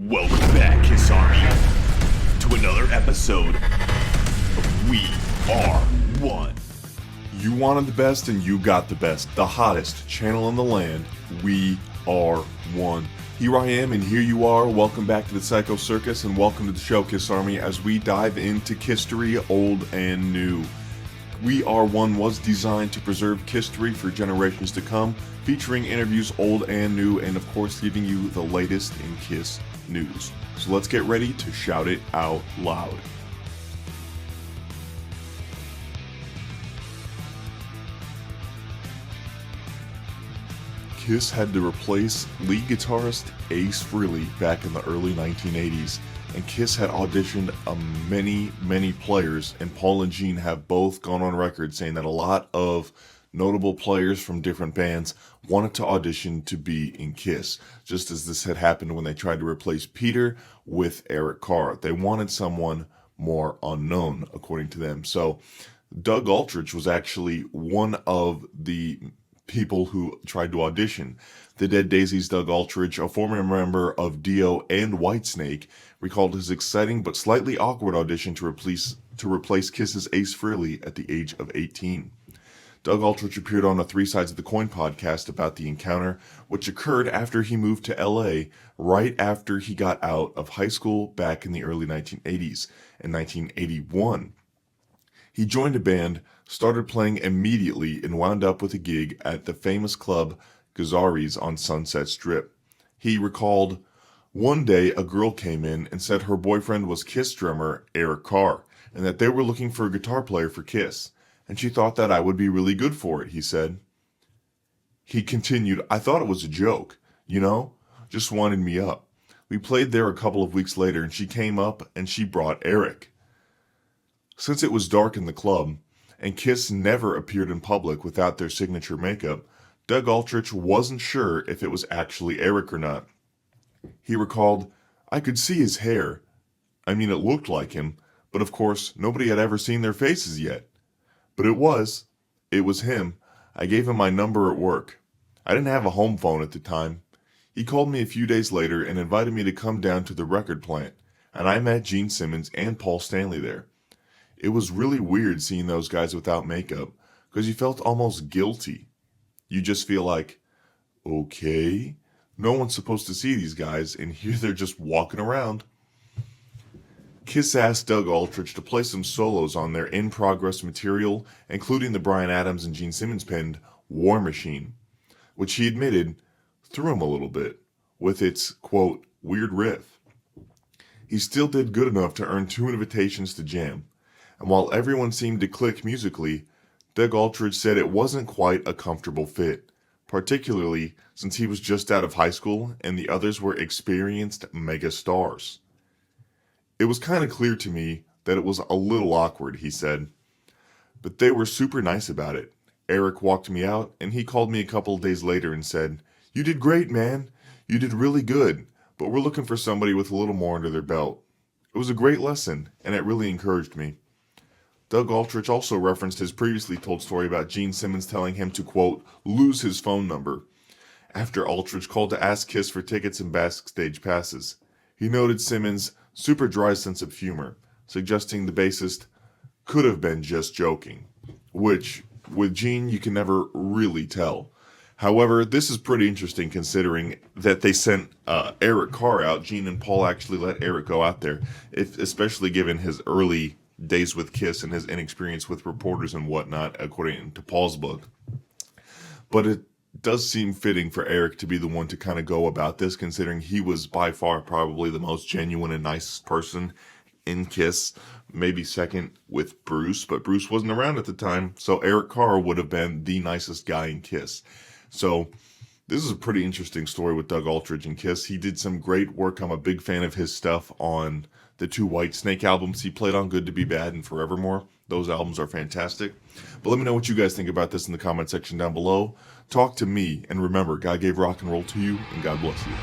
Welcome back, Kiss Army, to another episode of We Are One. You wanted the best and you got the best. The hottest channel in the land. We Are One. Here I am and here you are. Welcome back to the Psycho Circus and welcome to the show, Kiss Army, as we dive into Kistery, old and new. We Are One was designed to preserve Kistery for generations to come, featuring interviews old and new, and of course giving you the latest in Kiss news. So let's get ready to shout it out loud. Kiss had to replace lead guitarist Ace Frehley back in the early 1980s, and Kiss had auditioned many players, and Paul and Gene have both gone on record saying that a lot of notable players from different bands wanted to audition to be in Kiss, just as this had happened when they tried to replace Peter with Eric Carr. They wanted someone more unknown, according to them. So Doug Aldrich was actually one of the people who tried to audition. The Dead Daisies' Doug Aldrich, a former member of Dio and Whitesnake, recalled his exciting but slightly awkward audition to replace Kiss's Ace Frehley at the age of 18. Doug Aldrich appeared on a Three Sides of the Coin podcast about the encounter, which occurred after he moved to LA right after he got out of high school back in the early 1980s. In 1981, he joined a band, started playing immediately, and wound up with a gig at the famous club Gazzarri's on Sunset Strip. He recalled, "One day a girl came in and said her boyfriend was Kiss drummer Eric Carr, and that they were looking for a guitar player for Kiss. And she thought that I would be really good for it," he said. He continued, "I thought it was a joke, just winding me up. We played there a couple of weeks later and she came up and she brought Eric." Since it was dark in the club, and Kiss never appeared in public without their signature makeup, Doug Aldrich wasn't sure if it was actually Eric or not. He recalled, "I could see his hair. It looked like him, but of course nobody had ever seen their faces yet. But it was him. I gave him my number at work. I didn't have a home phone at the time. He called me a few days later and invited me to come down to the record plant, and I met Gene Simmons and Paul Stanley there. It was really weird seeing those guys without makeup, because you felt almost guilty. You just feel like, okay, no one's supposed to see these guys, and here they're just walking around." Kiss asked Doug Aldrich to play some solos on their in-progress material, including the Bryan Adams and Gene Simmons penned War Machine, which he admitted threw him a little bit, with its, quote, weird riff. He still did good enough to earn 2 invitations to jam, and while everyone seemed to click musically, Doug Aldrich said it wasn't quite a comfortable fit, particularly since he was just out of high school and the others were experienced mega stars. "It was kind of clear to me that it was a little awkward," he said. "But they were super nice about it. Eric walked me out, and he called me a couple of days later and said, 'You did great, man. You did really good, but we're looking for somebody with a little more under their belt.' It was a great lesson, and it really encouraged me." Doug Aldrich also referenced his previously told story about Gene Simmons telling him to, quote, lose his phone number, after Aldrich called to ask Kiss for tickets and backstage passes. He noted Simmons' super dry sense of humor, suggesting the bassist could have been just joking, which, with Gene, you can never really tell. However, this is pretty interesting considering that they sent Eric Carr out. Gene and Paul actually let Eric go out there, especially given his early days with Kiss and his inexperience with reporters and whatnot, according to Paul's book. But it does seem fitting for Eric to be the one to kind of go about this, considering he was by far probably the most genuine and nicest person in Kiss, maybe second with Bruce, but Bruce wasn't around at the time, so Eric Carr would have been the nicest guy in Kiss. So this is a pretty interesting story with Doug Aldrich and Kiss. He did some great work. I'm a big fan of his stuff on the 2 Whitesnake albums he played on, Good to Be Bad and Forevermore. Those albums are fantastic. But let me know what you guys think about this in the comment section down below. Talk to me, and remember, God gave rock and roll to you, and God bless you.